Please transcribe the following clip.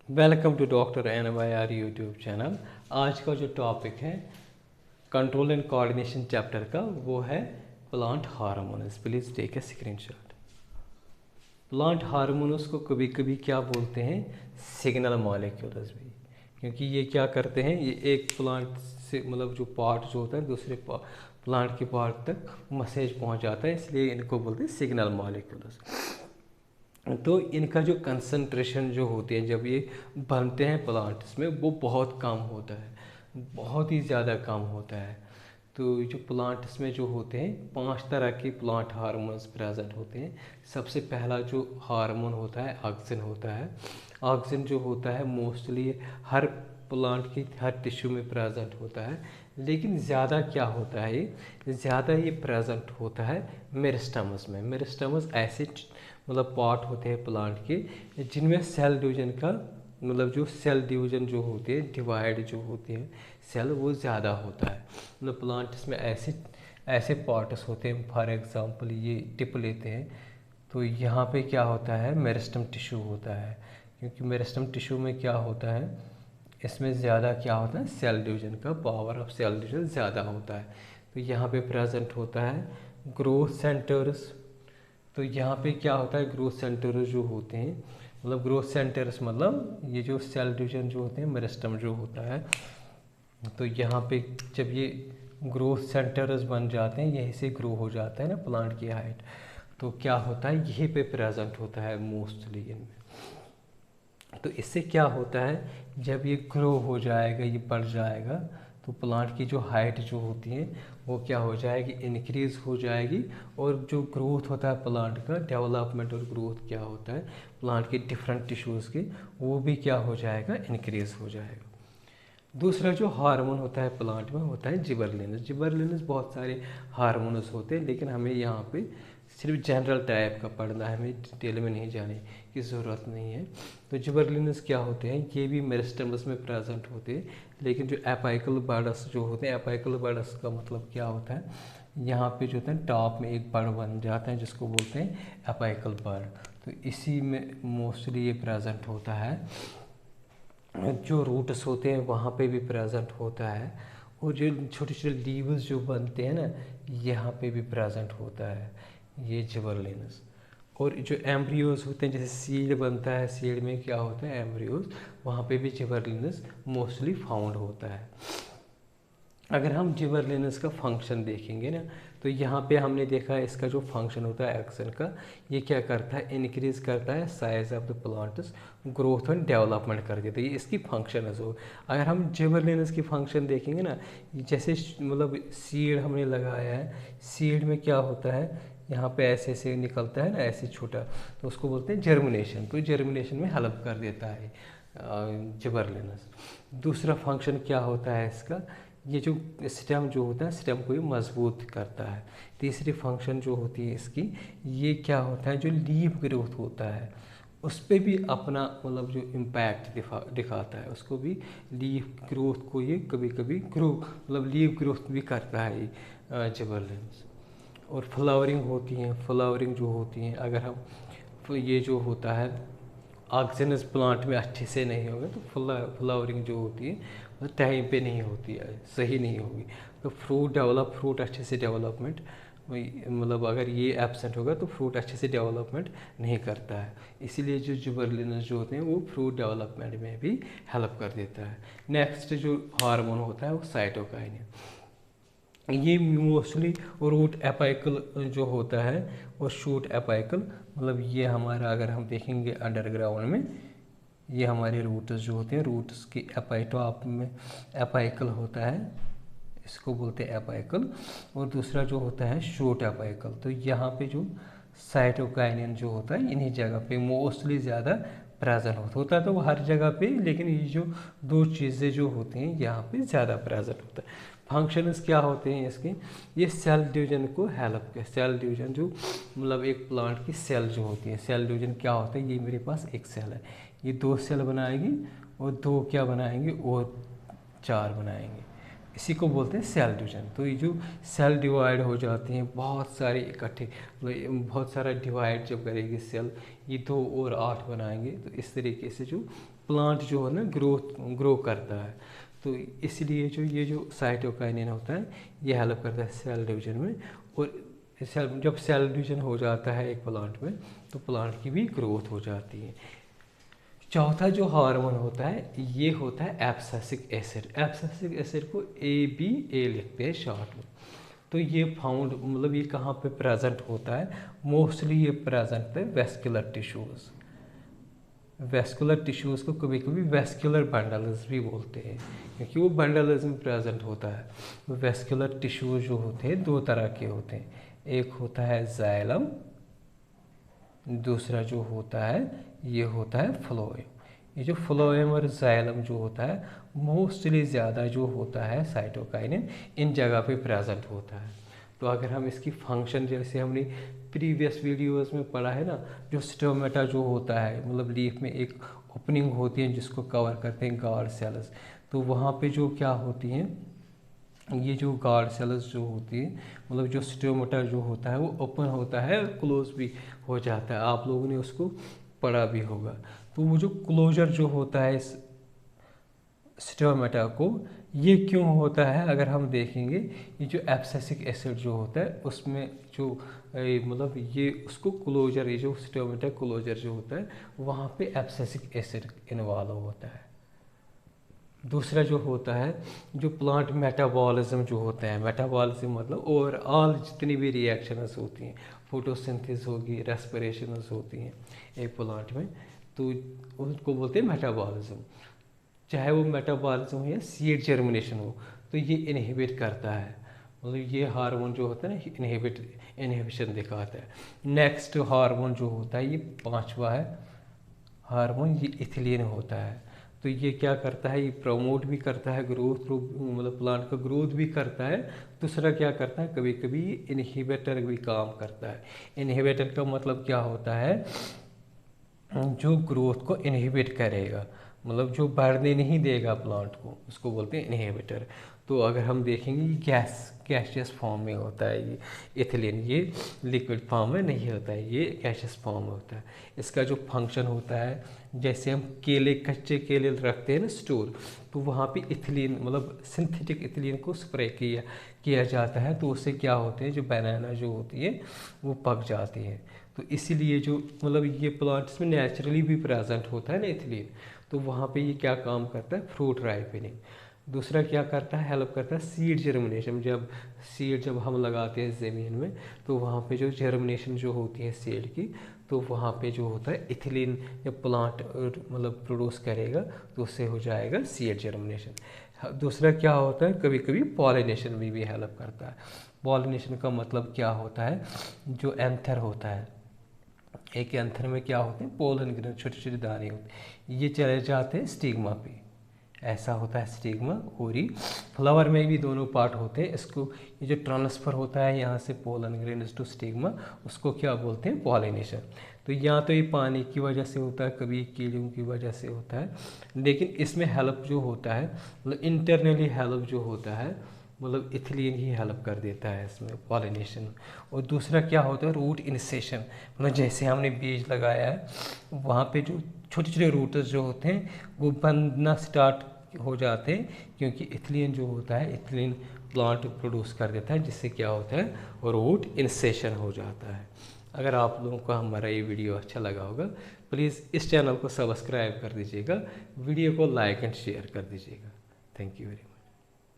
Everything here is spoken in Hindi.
Welcome to doctor NYR YouTube channel. आज का जो टॉपिक है कंट्रोल एंड कोऑर्डिनेशन चैप्टर का, वो है plant hormones. Please take a screenshot. Plant hormones को कभी कभी क्या बोलते हैं, सिग्नल मॉलिक्यूल्स भी, क्योंकि ये क्या करते हैं, ये एक प्लांट से मतलब जो पार्ट जो होता है दूसरे प्लांट के पार्ट तक मैसेज पहुंच जाता है, इसलिए इनको बोलते हैं सिग्नल मॉलिक्यूल्स। तो इनका जो कंसंट्रेशन जो होती है जब ये बनते हैं प्लांट्स में, वो बहुत कम होता है, बहुत ही ज़्यादा कम होता है। तो जो प्लांट्स में जो होते हैं 5 तरह के प्लांट हार्मोन्स प्रेजेंट होते हैं। सबसे पहला जो हार्मोन होता है ऑक्सिन होता है। ऑक्सिन जो होता है मोस्टली हर प्लांट की हर टिश्यू में प्रेजेंट होता है, लेकिन ज़्यादा क्या होता है, ज़्यादा ये प्रेजेंट होता है मेरिस्टेमस में। मेरिस्टेमस ऐसे मतलब पार्ट होते हैं प्लांट के जिनमें सेल डिवीजन का मतलब जो सेल डिवीजन जो होती है, डिवाइड जो होती है सेल, वो ज़्यादा होता है। मतलब प्लांट्स में ऐसे ऐसे पार्ट्स होते हैं, फॉर एग्जांपल ये टिप लेते हैं तो यहाँ पे क्या होता है, मेरिस्टेम टिश्यू होता है। क्योंकि मेरिस्टेम टिश्यू में क्या होता है, इसमें ज़्यादा क्या होता है, सेल डिवीजन का पावर ऑफ सेल डिवीजन ज़्यादा होता है। तो यहाँ पे प्रेजेंट होता है ग्रोथ सेंटर्स। तो यहाँ पे क्या होता है, ग्रोथ सेंटर्स जो होते हैं, मतलब ग्रोथ सेंटर्स मतलब ये जो सेल डिवीजन जो होते हैं, मेरिस्टेम जो होता है, तो यहाँ पे जब ये ग्रोथ सेंटर्स बन जाते हैं, यहीं से ग्रो हो जाता है ना प्लांट की हाइट, तो क्या होता है यहीं पे प्रेजेंट होता है मोस्टली इनमें। तो इससे क्या होता है, जब ये ग्रो हो जाएगा, ये बढ़ जाएगा, तो प्लांट की जो हाइट जो होती है वो क्या हो जाएगी, इंक्रीज़ हो जाएगी। और जो ग्रोथ होता है प्लांट का, डेवलपमेंट और ग्रोथ क्या होता है प्लांट के डिफरेंट टिश्यूज़ के, वो भी क्या हो जाएगा, इंक्रीज़ हो जाएगा। दूसरा जो हार्मोन होता है प्लांट में होता है जिबरलिनस। जिबरलिनस बहुत सारे हार्मोन्स होते हैं, लेकिन हमें यहाँ पे सिर्फ जनरल टाइप का पढ़ना है, हमें डिटेल में नहीं जाने की ज़रूरत नहीं है। तो जिबरलिनस क्या होते हैं, ये भी मेरिस्टेमस में प्रेजेंट होते हैं, लेकिन जो एपाइकल बड्स जो होते हैं, एपाइकल बड्स का मतलब क्या होता है, यहाँ पे जो होता है टॉप में एक बड बन जाता है जिसको बोलते हैं एपाइकल बड। तो इसी में मोस्टली ये प्रेजेंट होता है। जो रूट्स होते हैं वहाँ पे भी प्रेजेंट होता है, और जो छोटे छोटे लीव्स जो बनते हैं ना, यहाँ पे भी प्रेजेंट होता है ये जिबरलिनस। और जो एम्ब्रियोज होते हैं, जैसे सीड बनता है, सीड में क्या होता है एम्ब्रियोज, वहाँ पे भी जिबरलिनस मोस्टली फाउंड होता है। अगर हम जिबरलिनस का फंक्शन देखेंगे ना, तो यहाँ पे हमने देखा है इसका जो फंक्शन होता है एक्सन का, ये क्या करता है, इंक्रीज करता है size of the plants, growth and development कर देता है, ये इसकी फंक्शन है। सो अगर हम जिबरलिनस की फंक्शन देखेंगे ना, जैसे मतलब सीड हमने लगाया है, सीड में क्या होता है, यहाँ पे ऐसे ऐसे निकलता है ना, ऐसे छोटा, तो उसको बोलते हैं जर्मिनेशन। तो जर्मिनेशन में हेल्प कर देता है जिबरलिनस। दूसरा फंक्शन क्या होता है इसका, ये जो स्टेम जो होता है, स्टेम को ये मजबूत करता है। तीसरी फंक्शन जो होती है इसकी, ये क्या होता है, जो लीफ ग्रोथ होता है उस पर भी अपना मतलब जो इम्पैक्ट दिखाता है, उसको भी लीफ ग्रोथ को ये कभी कभी ग्रो मतलब लीफ ग्रोथ भी करता है ये जिबरलिनस। और फ्लावरिंग होती हैं, फ्लावरिंग जो होती हैं, अगर हम तो ये जो होता है ऑक्सीजन प्लांट में अच्छे से नहीं होगा, तो फ्लावरिंग जो होती है वो टाइम पे नहीं होती है, सही नहीं होगी, तो फ्रूट अच्छे से डेवलपमेंट मतलब अगर ये एब्सेंट होगा तो फ्रूट अच्छे से डेवलपमेंट नहीं करता है। इसीलिए जो जिबरलिनस जो होते हैं वो फ्रूट डेवलपमेंट में भी हेल्प कर देता है। नेक्स्ट जो हार्मोन होता है वो साइटोकाइनिन। ये मोस्टली रूट एपाइकल जो होता है और शूट एपाइकल, मतलब ये हमारा अगर हम देखेंगे अंडरग्राउंड में, ये हमारे रूट्स जो होते हैं, रूट्स की एपाइटॉप में एपाइकल होता है, इसको बोलते हैं एपाइकल। और दूसरा जो होता है शूट एपाइकल। तो यहाँ पे जो साइटोकाइनिन जो होता है इन्हीं जगह पे मोस्टली ज़्यादा प्रेजेंट होता है। तो वो हर जगह पे, लेकिन ये जो दो चीज़ें जो होती हैं यहाँ पे ज़्यादा प्रेजेंट होता है। फंक्शंस क्या होते हैं इसके, ये सेल डिवीजन को हेल्प कर, सेल डिवीजन जो मतलब एक प्लांट की सेल जो होती है, सेल डिवीजन क्या होता है, ये मेरे पास एक सेल है, ये 2 सेल बनाएगी और 2 क्या बनाएंगे और 4 बनाएंगे। इसी को बोलते हैं सेल डिवीजन। तो ये जो सेल डिवाइड हो जाते हैं बहुत सारे इकट्ठे, मतलब बहुत सारा डिवाइड जब करेगी सेल, ये 2 और 8 बनाएंगे, तो इस तरीके से जो प्लांट जो है ना ग्रो करता है। तो इसलिए जो ये जो साइटोकाइनिन होता है ये हेल्प करता है सेल डिवीजन में। और जब सेल डिवीजन हो जाता है एक प्लांट में तो प्लांट की भी ग्रोथ हो जाती है। चौथा जो हार्मोन होता है ये होता है एब्सिसिक एसिड। एब्सिसिक एसिड को ABA लिखते हैं शॉर्ट में। तो ये फाउंड, मतलब ये कहाँ पे प्रेजेंट होता है, मोस्टली ये प्रेजेंट है वेस्कुलर टिश्यूज़। वेस्कुलर टिश्यूज़ को कभी कभी वेस्कुलर बंडल्स भी बोलते हैं, क्योंकि वो बंडल्स में प्रेजेंट होता है। वेस्कुलर टिश्यूज़ जो होते हैं 2 तरह के होते हैं, एक होता है जाइलम, दूसरा जो होता है ये होता है फ्लोएम। ये जो फ्लोएम और जाइलम जो होता है मोस्टली ज़्यादा जो होता है साइटोकाइनिन इन जगह पे प्रेजेंट होता है। तो अगर हम इसकी फंक्शन, जैसे हमने प्रीवियस वीडियोस में पढ़ा है ना, जो स्टोमेटा जो होता है, मतलब लीफ में एक ओपनिंग होती है जिसको कवर करते हैं गार्ड सेल्स, तो वहाँ पे जो क्या होती हैं, ये जो गार्ड सेल्स जो होती है, मतलब जो स्टोमेटा जो होता है वो ओपन होता है और क्लोज भी हो जाता है। आप लोगों ने उसको पढ़ा भी होगा। तो वो जो क्लोजर जो होता है इस स्टोमेटा को, ये क्यों होता है, अगर हम देखेंगे ये जो एब्सिसिक एसिड जो होता है उसमें जो मतलब ये उसको क्लोजर, ये जो स्टोमेटा क्लोजर जो होता है वहाँ पे एब्सिसिक एसिड इन्वॉल्व होता है। दूसरा जो होता है जो प्लांट मेटाबॉलिज्म जो होता है, मेटाबॉलिज्म मतलब ओवरऑल जितनी भी रिएक्शंस होती हैं, फोटोसिंथेसिस होगी, रेस्पिरेशंस होती हैं एक प्लांट में, तो उसको बोलते हैं मेटाबॉलिज्म। चाहे वो मेटाबॉलिज्म हो या सीड जर्मिनेशन हो, तो ये इनहिबिट करता है, मतलब ये हार्मोन जो होता है ना इनहिबिशन दिखाता है। नेक्स्ट हार्मोन जो होता है ये 5वां है हार्मोन, ये इथिलीन होता है। तो ये क्या करता है, ये प्रमोट भी करता है ग्रोथ, मतलब प्लांट का ग्रोथ भी करता है। दूसरा क्या करता है, कभी कभी इनहिबिटर भी काम करता है। इनहिबिटर का मतलब क्या होता है, जो ग्रोथ को इनहिबिट करेगा, मतलब जो बढ़ने नहीं देगा प्लांट को, उसको बोलते हैं इनहिबिटर। तो अगर हम देखेंगे ये गैसियस फॉर्म में होता है ये इथिलीन, ये लिक्विड फॉर्म में नहीं होता है, ये गैसियस फॉर्म में होता है। इसका जो फंक्शन होता है, जैसे हम कच्चे केले रखते हैं ना स्टोर, तो वहाँ पे इथिलीन, मतलब सिंथेटिक इथिलीन को स्प्रे किया जाता है, तो उससे क्या होते हैं, जो बनाना जो होती है वो पक जाती है। तो इसीलिए जो मतलब ये प्लांट्स में नेचुरली भी प्रेजेंट होता है ना इथिलीन, तो वहाँ पे ये क्या काम करता है, फ्रूट राइपनिंग। दूसरा क्या करता है, हेल्प करता है सीड जर्मिनेशन। जब हम लगाते हैं ज़मीन में, तो वहाँ पे जो जर्मिनेशन जो होती है सीड की, तो वहाँ पे जो होता है इथिलीन जब प्लांट मतलब प्रोड्यूस करेगा तो उससे हो जाएगा सीड जर्मिनेशन। दूसरा क्या होता है, कभी कभी पॉलिनेशन में भी हेल्प करता है। पॉलिनेशन का मतलब क्या होता है, जो एंथर होता है, एक एंथर में क्या होते हैं, पोलन ग्रेन, छोटे छोटे दाने होते हैं, ये चले जाते हैं स्टिग्मा पे, ऐसा होता है स्टिग्मा। और ही फ्लावर में भी दोनों पार्ट होते हैं, इसको ये जो ट्रांसफ़र होता है यहाँ से पोलन ग्रेन टू स्टिग्मा, उसको क्या बोलते हैं, पॉलिनेशन। तो या तो ये पानी की वजह से होता है, कभी कीड़ों की वजह से होता है, लेकिन इसमें हेल्प जो होता है, मतलब इंटरनली हेल्प जो होता है, मतलब इथिलीन ही हेल्प कर देता है इसमें पॉलिनेशन। और दूसरा क्या होता है, रूट इनिशिएशन, मतलब जैसे हमने बीज लगाया है वहाँ पे जो छोटे छोटे रूट्स जो होते हैं वो बनना स्टार्ट हो जाते हैं, क्योंकि इथिलीन जो होता है, इथिलीन प्लांट प्रोड्यूस कर देता है, जिससे क्या होता है, रूट इनिशिएशन हो जाता है। अगर आप लोगों को हमारा ये वीडियो अच्छा लगा होगा, प्लीज़ इस चैनल को सब्सक्राइब कर दीजिएगा, वीडियो को लाइक एंड शेयर कर दीजिएगा। Thank you very much.